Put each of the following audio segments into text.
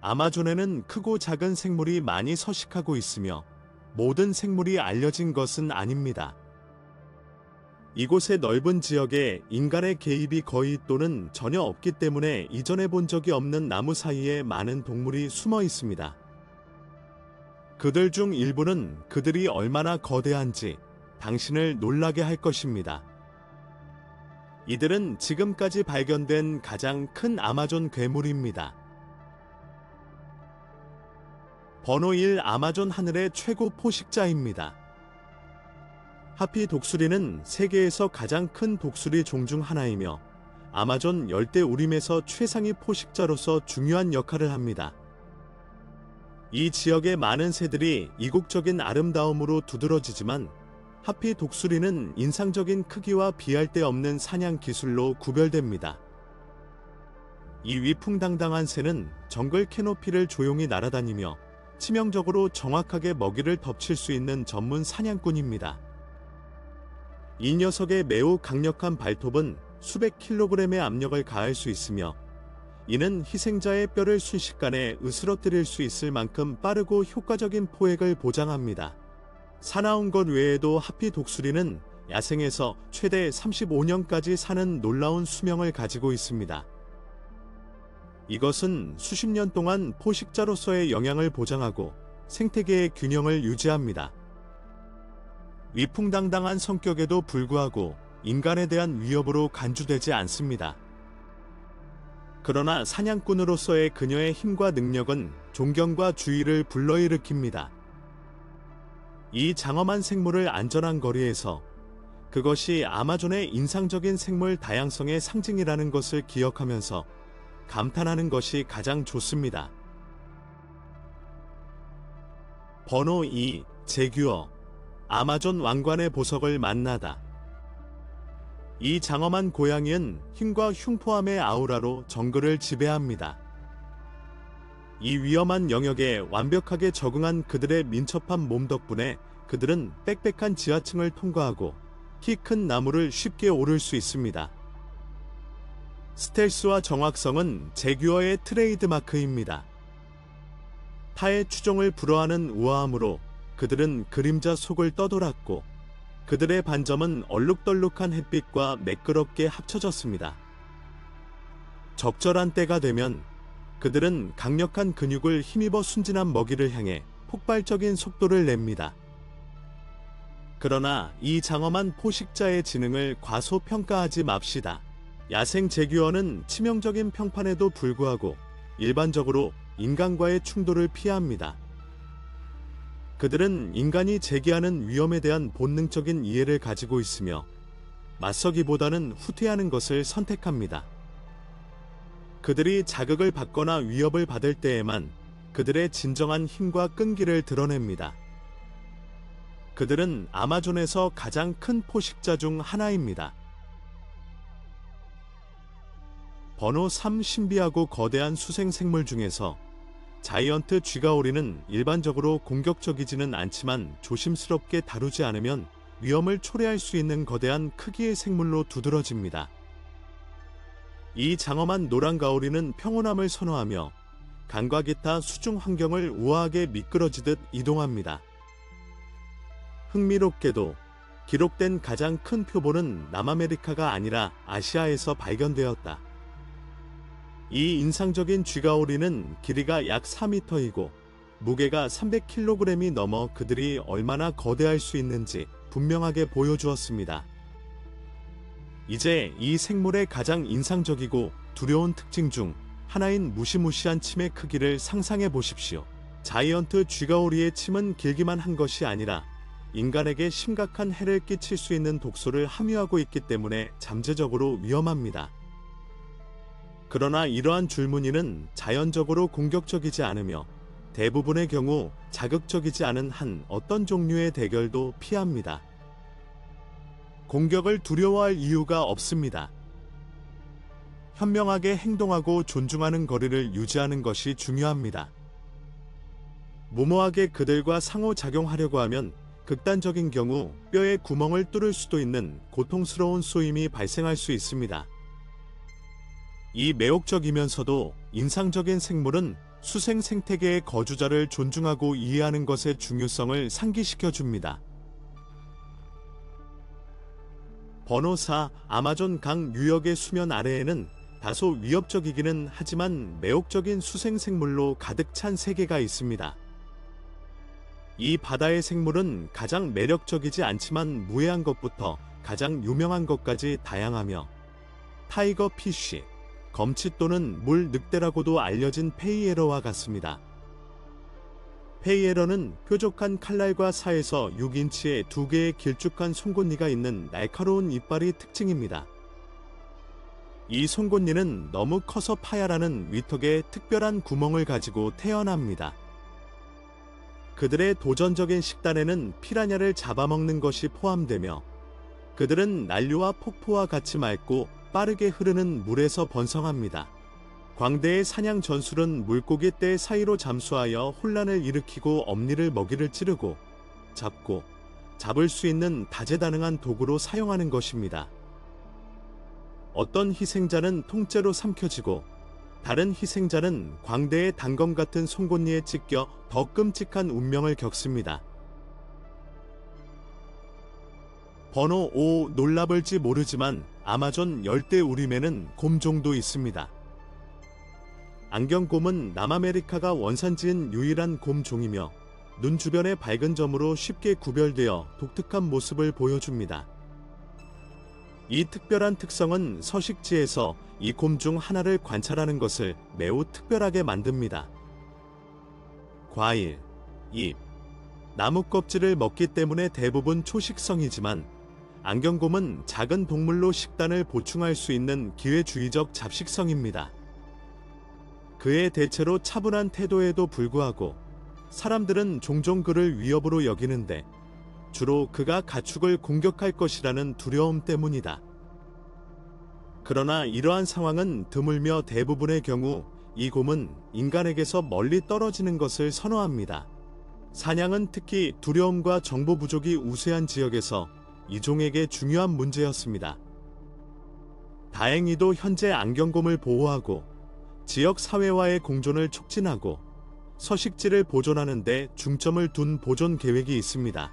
아마존에는 크고 작은 생물이 많이 서식하고 있으며 모든 생물이 알려진 것은 아닙니다. 이곳의 넓은 지역에 인간의 개입이 거의 또는 전혀 없기 때문에 이전에 본 적이 없는 나무 사이에 많은 동물이 숨어 있습니다. 그들 중 일부는 그들이 얼마나 거대한지 당신을 놀라게 할 것입니다. 이들은 지금까지 발견된 가장 큰 아마존 괴물입니다. 번호 1 아마존 하늘의 최고 포식자입니다. 하피 독수리는 세계에서 가장 큰 독수리 종 중 하나이며 아마존 열대 우림에서 최상위 포식자로서 중요한 역할을 합니다. 이 지역의 많은 새들이 이국적인 아름다움으로 두드러지지만 하피 독수리는 인상적인 크기와 비할 데 없는 사냥 기술로 구별됩니다. 이 위풍당당한 새는 정글 캐노피를 조용히 날아다니며 치명적으로 정확하게 먹이를 덮칠 수 있는 전문 사냥꾼입니다. 이 녀석의 매우 강력한 발톱은 수백 킬로그램의 압력을 가할 수 있으며 이는 희생자의 뼈를 순식간에 으스러뜨릴 수 있을 만큼 빠르고 효과적인 포획을 보장합니다. 사나운 것 외에도 하피 독수리는 야생에서 최대 35년까지 사는 놀라운 수명을 가지고 있습니다. 이것은 수십 년 동안 포식자로서의 영향을 보장하고 생태계의 균형을 유지합니다. 위풍당당한 성격에도 불구하고 인간에 대한 위협으로 간주되지 않습니다. 그러나 사냥꾼으로서의 그녀의 힘과 능력은 존경과 주의를 불러일으킵니다. 이 장엄한 생물을 안전한 거리에서 그것이 아마존의 인상적인 생물 다양성의 상징이라는 것을 기억하면서 감탄하는 것이 가장 좋습니다. 번호 2 제규어 아마존 왕관의 보석을 만나다. 이 장엄한 고양이는 힘과 흉포함의 아우라로 정글을 지배합니다. 이 위험한 영역에 완벽하게 적응한 그들의 민첩한 몸 덕분에 그들은 빽빽한 지하층을 통과하고 키 큰 나무를 쉽게 오를 수 있습니다. 스텔스와 정확성은 제규어의 트레이드마크입니다. 타의 추종을 불허하는 우아함으로 그들은 그림자 속을 떠돌았고 그들의 반점은 얼룩덜룩한 햇빛과 매끄럽게 합쳐졌습니다. 적절한 때가 되면 그들은 강력한 근육을 힘입어 순진한 먹이를 향해 폭발적인 속도를 냅니다. 그러나 이 장엄한 포식자의 지능을 과소평가하지 맙시다. 야생 제규어는 치명적인 평판에도 불구하고 일반적으로 인간과의 충돌을 피합니다. 그들은 인간이 제기하는 위험에 대한 본능적인 이해를 가지고 있으며 맞서기보다는 후퇴하는 것을 선택합니다. 그들이 자극을 받거나 위협을 받을 때에만 그들의 진정한 힘과 끈기를 드러냅니다. 그들은 아마존에서 가장 큰 포식자 중 하나입니다. 번호 3 신비하고 거대한 수생생물 중에서 자이언트 쥐가오리는 일반적으로 공격적이지는 않지만 조심스럽게 다루지 않으면 위험을 초래할 수 있는 거대한 크기의 생물로 두드러집니다. 이 장엄한 노란 가오리는 평온함을 선호하며 강과 기타 수중 환경을 우아하게 미끄러지듯 이동합니다. 흥미롭게도 기록된 가장 큰 표본은 남아메리카가 아니라 아시아에서 발견되었다. 이 인상적인 쥐가오리는 길이가 약 4m이고 무게가 300kg이 넘어 그들이 얼마나 거대할 수 있는지 분명하게 보여주었습니다. 이제 이 생물의 가장 인상적이고 두려운 특징 중 하나인 무시무시한 침의 크기를 상상해 보십시오. 자이언트 쥐가오리의 침은 길기만 한 것이 아니라 인간에게 심각한 해를 끼칠 수 있는 독소를 함유하고 있기 때문에 잠재적으로 위험합니다. 그러나 이러한 줄무늬는 자연적으로 공격적이지 않으며 대부분의 경우 자극적이지 않은 한 어떤 종류의 대결도 피합니다. 공격을 두려워할 이유가 없습니다. 현명하게 행동하고 존중하는 거리를 유지하는 것이 중요합니다. 무모하게 그들과 상호작용하려고 하면 극단적인 경우 뼈에 구멍을 뚫을 수도 있는 고통스러운 쏘임이 발생할 수 있습니다. 이 매혹적이면서도 인상적인 생물은 수생 생태계의 거주자를 존중하고 이해하는 것의 중요성을 상기시켜 줍니다. 번호 4. 아마존 강 유역의 수면 아래에는 다소 위협적이기는 하지만 매혹적인 수생 생물로 가득 찬 세계가 있습니다. 이 바다의 생물은 가장 매력적이지 않지만 무해한 것부터 가장 유명한 것까지 다양하며 타이거 피쉬, 검치 또는 물 늑대라고도 알려진 페이에러와 같습니다. 페이에러는 뾰족한 칼날과 사에서 6인치의 2개의 길쭉한 송곳니가 있는 날카로운 이빨이 특징입니다. 이 송곳니는 너무 커서 파야라는 위턱에 특별한 구멍을 가지고 태어납니다. 그들의 도전적인 식단에는 피라냐를 잡아먹는 것이 포함되며 그들은 난류와 폭포와 같이 맑고 빠르게 흐르는 물에서 번성합니다. 광대의 사냥 전술은 물고기 떼 사이로 잠수하여 혼란을 일으키고 엄니를 먹이를 찌르고 잡고 잡을 수 있는 다재다능한 도구로 사용하는 것입니다. 어떤 희생자는 통째로 삼켜지고 다른 희생자는 광대의 단검 같은 송곳니에 찢겨 더 끔찍한 운명을 겪습니다. 번호 5. 놀라볼지 모르지만 아마존 열대우림에는 곰종도 있습니다. 안경곰은 남아메리카가 원산지인 유일한 곰종이며 눈 주변의 밝은 점으로 쉽게 구별되어 독특한 모습을 보여줍니다. 이 특별한 특성은 서식지에서 이 곰 중 하나를 관찰하는 것을 매우 특별하게 만듭니다. 과일, 잎, 나무 껍질을 먹기 때문에 대부분 초식성이지만 안경곰은 작은 동물로 식단을 보충할 수 있는 기회주의적 잡식성입니다. 그의 대체로 차분한 태도에도 불구하고 사람들은 종종 그를 위협으로 여기는데 주로 그가 가축을 공격할 것이라는 두려움 때문이다. 그러나 이러한 상황은 드물며 대부분의 경우 이 곰은 인간에게서 멀리 떨어지는 것을 선호합니다. 사냥은 특히 두려움과 정보 부족이 우세한 지역에서 이 종에게 중요한 문제였습니다. 다행히도 현재 안경곰을 보호하고 지역 사회와의 공존을 촉진하고 서식지를 보존하는 데 중점을 둔 보존 계획이 있습니다.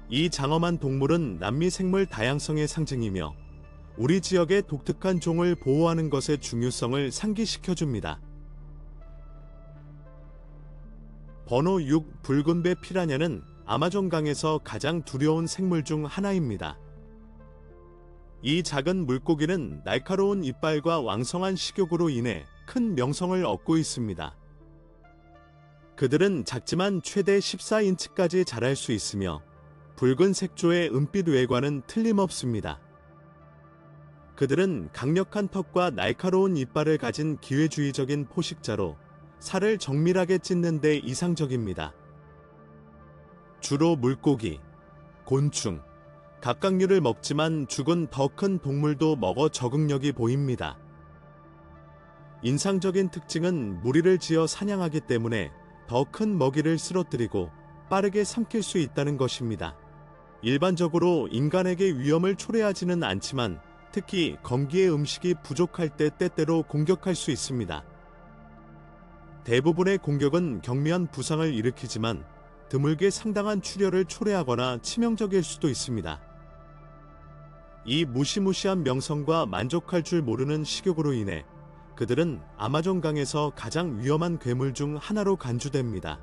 이 장엄한 동물은 남미 생물 다양성의 상징이며 우리 지역의 독특한 종을 보호하는 것의 중요성을 상기시켜줍니다. 번호 6. 붉은배 피라냐는 아마존강에서 가장 두려운 생물 중 하나입니다. 이 작은 물고기는 날카로운 이빨과 왕성한 식욕으로 인해 큰 명성을 얻고 있습니다. 그들은 작지만 최대 14인치까지 자랄 수 있으며 붉은 색조의 은빛 외관은 틀림없습니다. 그들은 강력한 턱과 날카로운 이빨을 가진 기회주의적인 포식자로 살을 정밀하게 찢는 데 이상적입니다. 주로 물고기, 곤충, 갑각류를 먹지만 죽은 더 큰 동물도 먹어 적응력이 보입니다. 인상적인 특징은 무리를 지어 사냥하기 때문에 더 큰 먹이를 쓰러뜨리고 빠르게 삼킬 수 있다는 것입니다. 일반적으로 인간에게 위험을 초래하지는 않지만 특히 검기의 음식이 부족할 때 때때로 공격할 수 있습니다. 대부분의 공격은 경미한 부상을 일으키지만 드물게 상당한 출혈을 초래하거나 치명적일 수도 있습니다. 이 무시무시한 명성과 만족할 줄 모르는 식욕으로 인해 그들은 아마존강에서 가장 위험한 괴물 중 하나로 간주됩니다.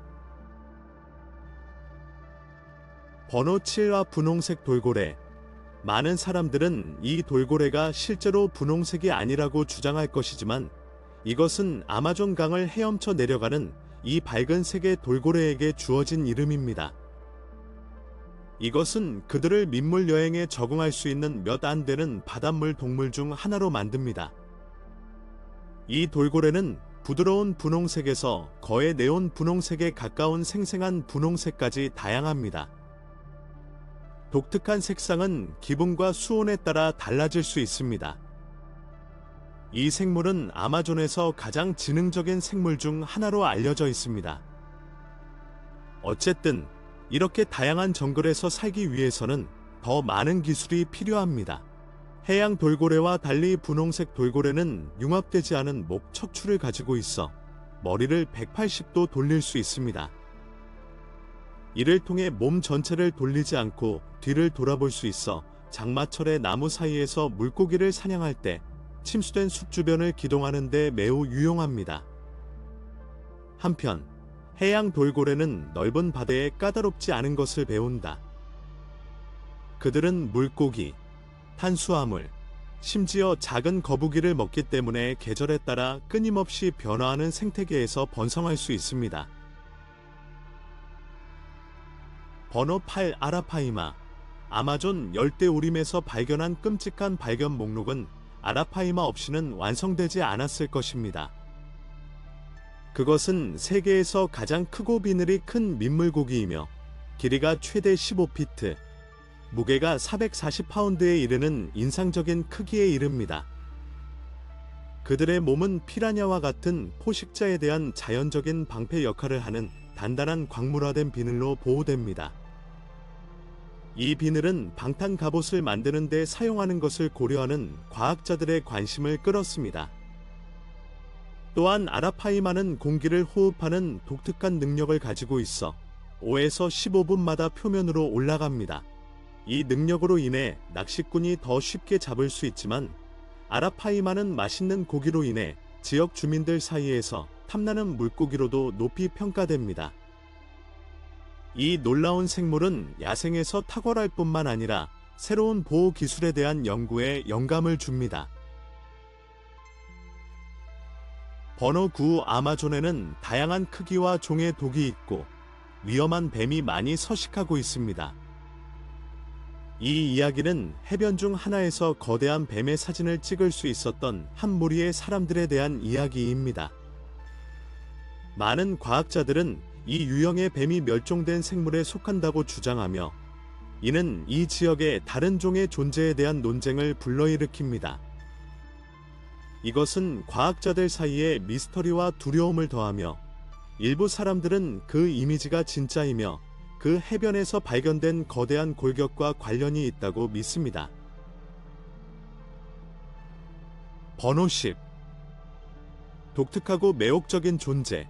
번호 7와 분홍색 돌고래. 많은 사람들은 이 돌고래가 실제로 분홍색이 아니라고 주장할 것이지만 이것은 아마존강을 헤엄쳐 내려가는 이 밝은 색의 돌고래에게 주어진 이름입니다. 이것은 그들을 민물 여행에 적응할 수 있는 몇 안 되는 바닷물 동물 중 하나로 만듭니다. 이 돌고래는 부드러운 분홍색에서 거의 네온 분홍색에 가까운 생생한 분홍색까지 다양합니다. 독특한 색상은 기분과 수온에 따라 달라질 수 있습니다. 이 생물은 아마존에서 가장 지능적인 생물 중 하나로 알려져 있습니다. 어쨌든 이렇게 다양한 정글에서 살기 위해서는 더 많은 기술이 필요합니다. 해양 돌고래와 달리 분홍색 돌고래는 융합되지 않은 목 척추를 가지고 있어 머리를 180도 돌릴 수 있습니다. 이를 통해 몸 전체를 돌리지 않고 뒤를 돌아볼 수 있어 장마철에 나무 사이에서 물고기를 사냥할 때 침수된 숲 주변을 기동하는 데 매우 유용합니다. 한편 해양 돌고래는 넓은 바다에 까다롭지 않은 것을 배운다. 그들은 물고기, 탄수화물, 심지어 작은 거북이를 먹기 때문에 계절에 따라 끊임없이 변화하는 생태계에서 번성할 수 있습니다. 번호 8 아라파이마. 아마존 열대우림에서 발견한 끔찍한 발견 목록은 아라파이마 없이는 완성되지 않았을 것입니다. 그것은 세계에서 가장 크고 비늘이 큰 민물고기이며 길이가 최대 15피트, 무게가 440파운드에 이르는 인상적인 크기에 이릅니다. 그들의 몸은 피라냐와 같은 포식자에 대한 자연적인 방패 역할을 하는 단단한 광물화된 비늘로 보호됩니다. 이 비늘은 방탄 갑옷을 만드는 데 사용하는 것을 고려하는 과학자들의 관심을 끌었습니다. 또한 아라파이마는 공기를 호흡하는 독특한 능력을 가지고 있어 5에서 15분마다 표면으로 올라갑니다. 이 능력으로 인해 낚시꾼이 더 쉽게 잡을 수 있지만 아라파이마는 맛있는 고기로 인해 지역 주민들 사이에서 탐나는 물고기로도 높이 평가됩니다. 이 놀라운 생물은 야생에서 탁월할 뿐만 아니라 새로운 보호 기술에 대한 연구에 영감을 줍니다. 번호 9 아마존에는 다양한 크기와 종의 독이 있고 위험한 뱀이 많이 서식하고 있습니다. 이 이야기는 해변 중 하나에서 거대한 뱀의 사진을 찍을 수 있었던 한 무리의 사람들에 대한 이야기입니다. 많은 과학자들은 이 유형의 뱀이 멸종된 생물에 속한다고 주장하며 이는 이 지역의 다른 종의 존재에 대한 논쟁을 불러일으킵니다. 이것은 과학자들 사이에 미스터리와 두려움을 더하며 일부 사람들은 그 이미지가 진짜이며 그 해변에서 발견된 거대한 골격과 관련이 있다고 믿습니다. 번호 10. 독특하고 매혹적인 존재.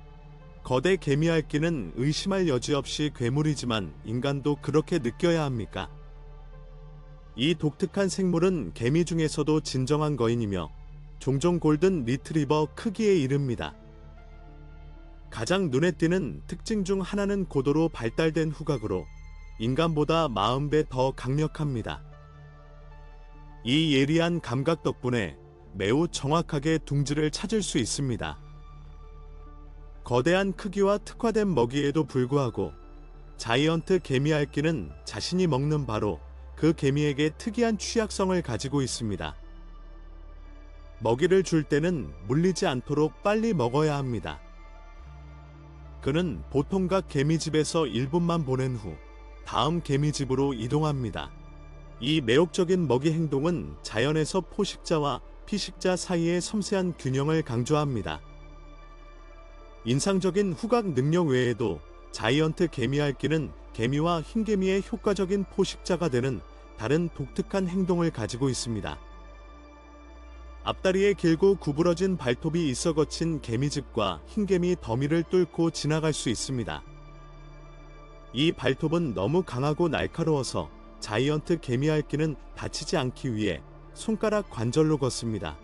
거대 개미핥기는 의심할 여지 없이 괴물이지만 인간도 그렇게 느껴야 합니까? 이 독특한 생물은 개미 중에서도 진정한 거인이며 종종 골든 리트리버 크기에 이릅니다. 가장 눈에 띄는 특징 중 하나는 고도로 발달된 후각으로 인간보다 40배 더 강력합니다. 이 예리한 감각 덕분에 매우 정확하게 둥지를 찾을 수 있습니다. 거대한 크기와 특화된 먹이에도 불구하고 자이언트 개미핥기는 자신이 먹는 바로 그 개미에게 특이한 취약성을 가지고 있습니다. 먹이를 줄 때는 물리지 않도록 빨리 먹어야 합니다. 그는 보통 각 개미집에서 1분만 보낸 후 다음 개미집으로 이동합니다. 이 매혹적인 먹이 행동은 자연에서 포식자와 피식자 사이의 섬세한 균형을 강조합니다. 인상적인 후각 능력 외에도 자이언트 개미핥기는 개미와 흰개미의 효과적인 포식자가 되는 다른 독특한 행동을 가지고 있습니다. 앞다리에 길고 구부러진 발톱이 있어 거친 개미집과 흰개미 더미를 뚫고 지나갈 수 있습니다. 이 발톱은 너무 강하고 날카로워서 자이언트 개미핥기는 다치지 않기 위해 손가락 관절로 걷습니다.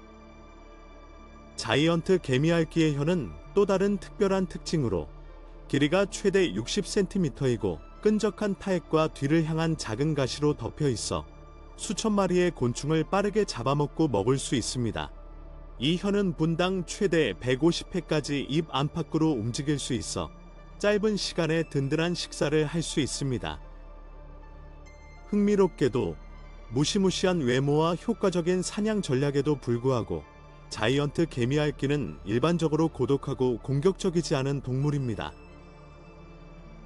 자이언트 개미핥기의 혀는 또 다른 특별한 특징으로 길이가 최대 60cm이고 끈적한 타액과 뒤를 향한 작은 가시로 덮여 있어 수천 마리의 곤충을 빠르게 잡아먹고 먹을 수 있습니다. 이 혀는 분당 최대 150회까지 입 안팎으로 움직일 수 있어 짧은 시간에 든든한 식사를 할 수 있습니다. 흥미롭게도 무시무시한 외모와 효과적인 사냥 전략에도 불구하고 자이언트 개미핥기는 일반적으로 고독하고 공격적이지 않은 동물입니다.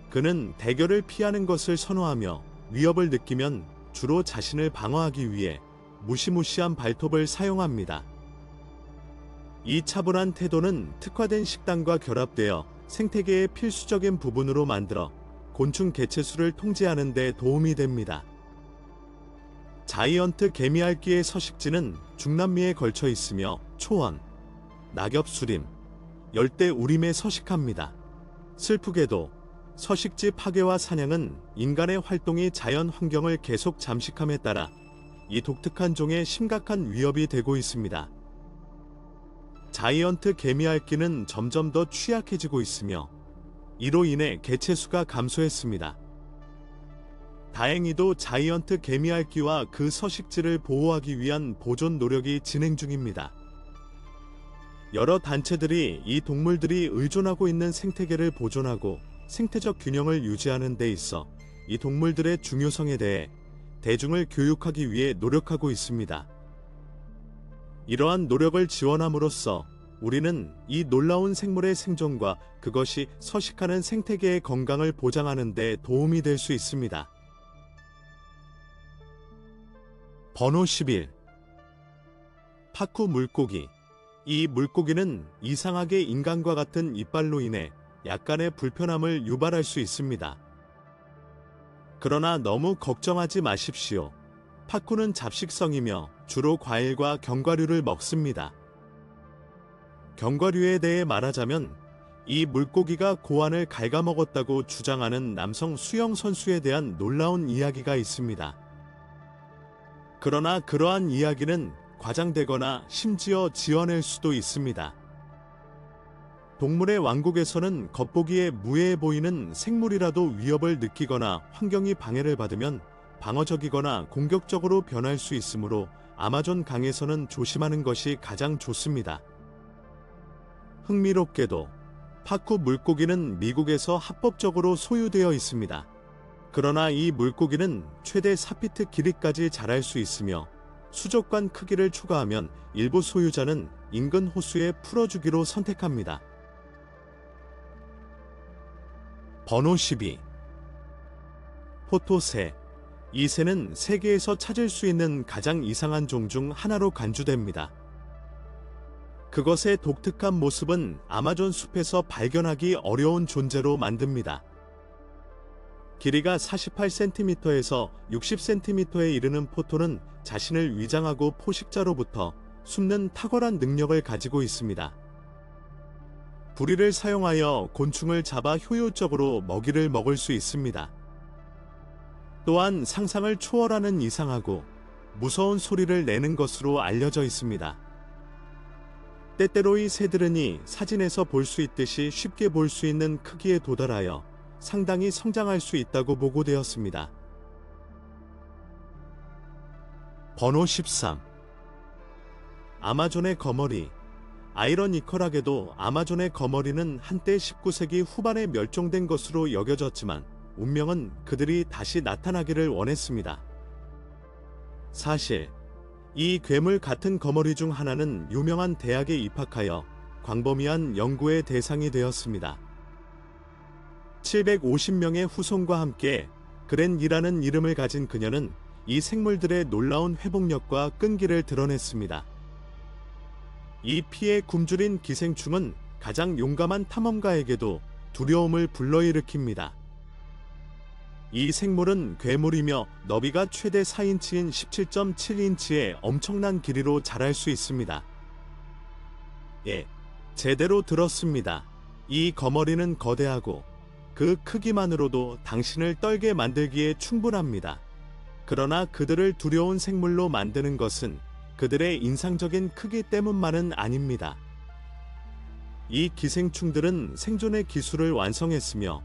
그는 대결을 피하는 것을 선호하며 위협을 느끼면 주로 자신을 방어하기 위해 무시무시한 발톱을 사용합니다. 이 차분한 태도는 특화된 식단과 결합되어 생태계의 필수적인 부분으로 만들어 곤충 개체수를 통제하는 데 도움이 됩니다. 자이언트 개미핥기의 서식지는 중남미에 걸쳐 있으며 초원, 낙엽수림, 열대 우림에 서식합니다. 슬프게도 서식지 파괴와 사냥은 인간의 활동이 자연 환경을 계속 잠식함에 따라 이 독특한 종에 심각한 위협이 되고 있습니다. 자이언트 개미핥기는 점점 더 취약해지고 있으며 이로 인해 개체수가 감소했습니다. 다행히도 자이언트 개미핥기와 그 서식지를 보호하기 위한 보존 노력이 진행 중입니다. 여러 단체들이 이 동물들이 의존하고 있는 생태계를 보존하고 생태적 균형을 유지하는 데 있어 이 동물들의 중요성에 대해 대중을 교육하기 위해 노력하고 있습니다. 이러한 노력을 지원함으로써 우리는 이 놀라운 생물의 생존과 그것이 서식하는 생태계의 건강을 보장하는 데 도움이 될 수 있습니다. 번호 11. 파쿠 물고기. 이 물고기는 이상하게 인간과 같은 이빨로 인해 약간의 불편함을 유발할 수 있습니다. 그러나 너무 걱정하지 마십시오. 파쿠는 잡식성이며 주로 과일과 견과류를 먹습니다. 견과류에 대해 말하자면 이 물고기가 고안을 갉아먹었다고 주장하는 남성 수영 선수에 대한 놀라운 이야기가 있습니다. 그러나 그러한 이야기는 과장되거나 심지어 지어낼 수도 있습니다. 동물의 왕국에서는 겉보기에 무해해 보이는 생물이라도 위협을 느끼거나 환경이 방해를 받으면 방어적이거나 공격적으로 변할 수 있으므로 아마존 강에서는 조심하는 것이 가장 좋습니다. 흥미롭게도 파쿠 물고기는 미국에서 합법적으로 소유되어 있습니다. 그러나 이 물고기는 최대 4피트 길이까지 자랄 수 있으며 수족관 크기를 초과하면 일부 소유자는 인근 호수에 풀어주기로 선택합니다. 번호 12. 포토새. 이 새는 세계에서 찾을 수 있는 가장 이상한 종 중 하나로 간주됩니다. 그것의 독특한 모습은 아마존 숲에서 발견하기 어려운 존재로 만듭니다. 길이가 48cm에서 60cm에 이르는 포토는 자신을 위장하고 포식자로부터 숨는 탁월한 능력을 가지고 있습니다. 부리를 사용하여 곤충을 잡아 효율적으로 먹이를 먹을 수 있습니다. 또한 상상을 초월하는 이상하고 무서운 소리를 내는 것으로 알려져 있습니다. 때때로 이 새들은 사진에서 볼 수 있듯이 쉽게 볼 수 있는 크기에 도달하여 상당히 성장할 수 있다고 보고되었습니다. 번호 13. 아마존의 거머리. 아이러니컬하게도 아마존의 거머리는 한때 19세기 후반에 멸종된 것으로 여겨졌지만 운명은 그들이 다시 나타나기를 원했습니다. 사실 이 괴물 같은 거머리 중 하나는 유명한 대학에 입학하여 광범위한 연구의 대상이 되었습니다. 750명의 후손과 함께 그랜이라는 이름을 가진 그녀는 이 생물들의 놀라운 회복력과 끈기를 드러냈습니다. 이 피에 굶주린 기생충은 가장 용감한 탐험가에게도 두려움을 불러일으킵니다. 이 생물은 괴물이며 너비가 최대 4인치인 17.7인치의 엄청난 길이로 자랄 수 있습니다. 예, 제대로 들었습니다. 이 거머리는 거대하고 그 크기만으로도 당신을 떨게 만들기에 충분합니다. 그러나 그들을 두려운 생물로 만드는 것은 그들의 인상적인 크기 때문만은 아닙니다. 이 기생충들은 생존의 기술을 완성했으며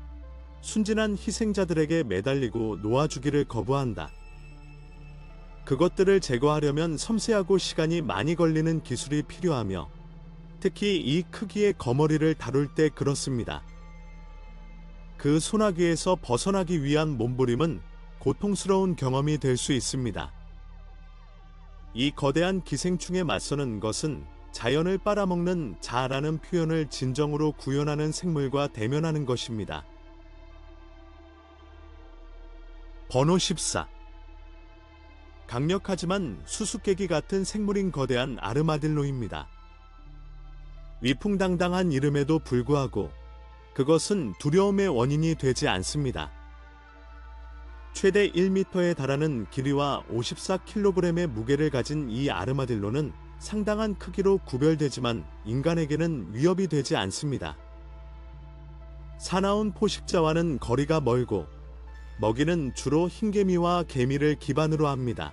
순진한 희생자들에게 매달리고 놓아주기를 거부한다. 그것들을 제거하려면 섬세하고 시간이 많이 걸리는 기술이 필요하며 특히 이 크기의 거머리를 다룰 때 그렇습니다. 그 소나기에서 벗어나기 위한 몸부림은 고통스러운 경험이 될 수 있습니다. 이 거대한 기생충에 맞서는 것은 자연을 빨아먹는 자라는 표현을 진정으로 구현하는 생물과 대면하는 것입니다. 번호 14. 강력하지만 수수께끼 같은 생물인 거대한 아르마딜로입니다. 위풍당당한 이름에도 불구하고 그것은 두려움의 원인이 되지 않습니다. 최대 1m에 달하는 길이와 54kg의 무게를 가진 이 아르마딜로는 상당한 크기로 구별되지만 인간에게는 위협이 되지 않습니다. 사나운 포식자와는 거리가 멀고 먹이는 주로 흰개미와 개미를 기반으로 합니다.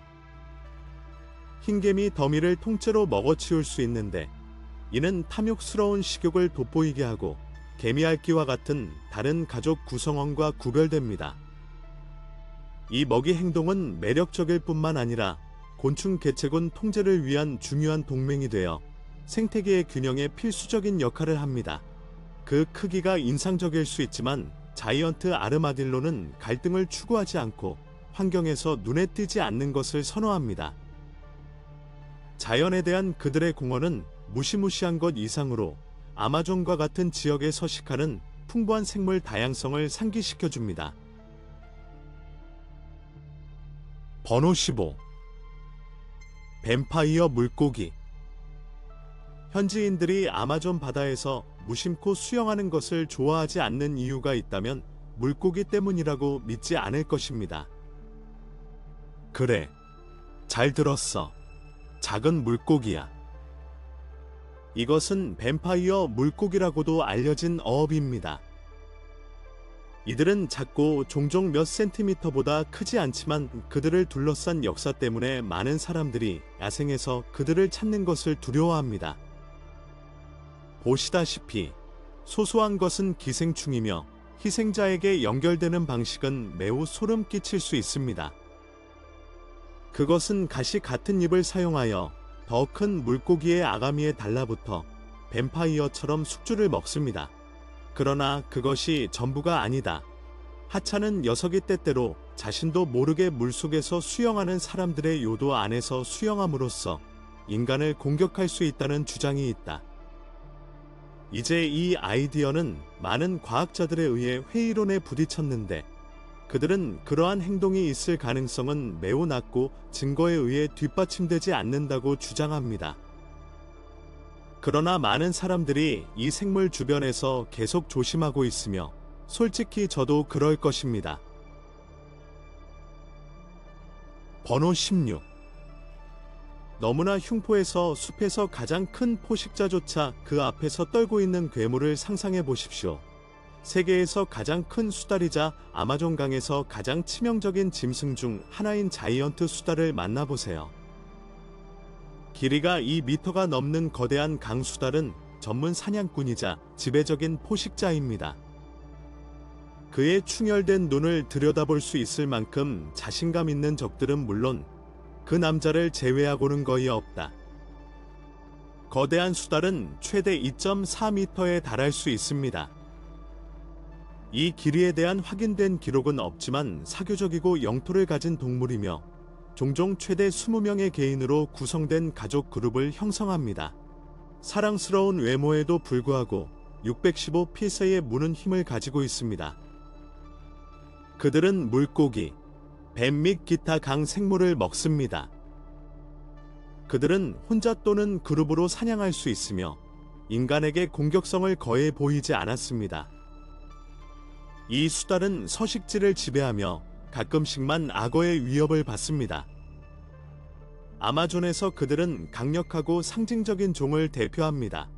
흰개미 더미를 통째로 먹어치울 수 있는데 이는 탐욕스러운 식욕을 돋보이게 하고 개미핥기와 같은 다른 가족 구성원과 구별됩니다. 이 먹이 행동은 매력적일 뿐만 아니라 곤충 개체군 통제를 위한 중요한 동맹이 되어 생태계의 균형에 필수적인 역할을 합니다. 그 크기가 인상적일 수 있지만 자이언트 아르마딜로는 갈등을 추구하지 않고 환경에서 눈에 띄지 않는 것을 선호합니다. 자연에 대한 그들의 공헌은 무시무시한 것 이상으로 아마존과 같은 지역에 서식하는 풍부한 생물 다양성을 상기시켜줍니다. 번호 15. 뱀파이어 물고기. 현지인들이 아마존 바다에서 무심코 수영하는 것을 좋아하지 않는 이유가 있다면 물고기 때문이라고 믿지 않을 것입니다. 그래, 잘 들었어. 작은 물고기야. 이것은 뱀파이어 물고기라고도 알려진 어업입니다. 이들은 작고 종종 몇 센티미터보다 크지 않지만 그들을 둘러싼 역사 때문에 많은 사람들이 야생에서 그들을 찾는 것을 두려워합니다. 보시다시피 소소한 것은 기생충이며 희생자에게 연결되는 방식은 매우 소름 끼칠 수 있습니다. 그것은 가시 같은 잎을 사용하여 더 큰 물고기의 아가미에 달라붙어 뱀파이어처럼 숙주를 먹습니다. 그러나 그것이 전부가 아니다. 하찮은 녀석이 때때로 자신도 모르게 물속에서 수영하는 사람들의 요도 안에서 수영함으로써 인간을 공격할 수 있다는 주장이 있다. 이제 이 아이디어는 많은 과학자들에 의해 회의론에 부딪혔는데 그들은 그러한 행동이 있을 가능성은 매우 낮고 증거에 의해 뒷받침되지 않는다고 주장합니다. 그러나 많은 사람들이 이 생물 주변에서 계속 조심하고 있으며 솔직히 저도 그럴 것입니다. 번호 16. 너무나 흉포해서 숲에서 가장 큰 포식자조차 그 앞에서 떨고 있는 괴물을 상상해 보십시오. 세계에서 가장 큰 수달이자 아마존강에서 가장 치명적인 짐승 중 하나인 자이언트 수달을 만나보세요. 길이가 2미터가 넘는 거대한 강수달은 전문 사냥꾼이자 지배적인 포식자입니다. 그의 충혈된 눈을 들여다볼 수 있을 만큼 자신감 있는 적들은 물론 그 남자를 제외하고는 거의 없다. 거대한 수달은 최대 2.4m에 달할 수 있습니다. 이 길이에 대한 확인된 기록은 없지만 사교적이고 영토를 가진 동물이며 종종 최대 20명의 개인으로 구성된 가족 그룹을 형성합니다. 사랑스러운 외모에도 불구하고 615ps의 무는 힘을 가지고 있습니다. 그들은 물고기, 뱀 및 기타 강 생물을 먹습니다. 그들은 혼자 또는 그룹으로 사냥할 수 있으며 인간에게 공격성을 거의 보이지 않았습니다. 이 수달은 서식지를 지배하며 가끔씩만 악어의 위협을 받습니다. 아마존에서 그들은 강력하고 상징적인 종을 대표합니다.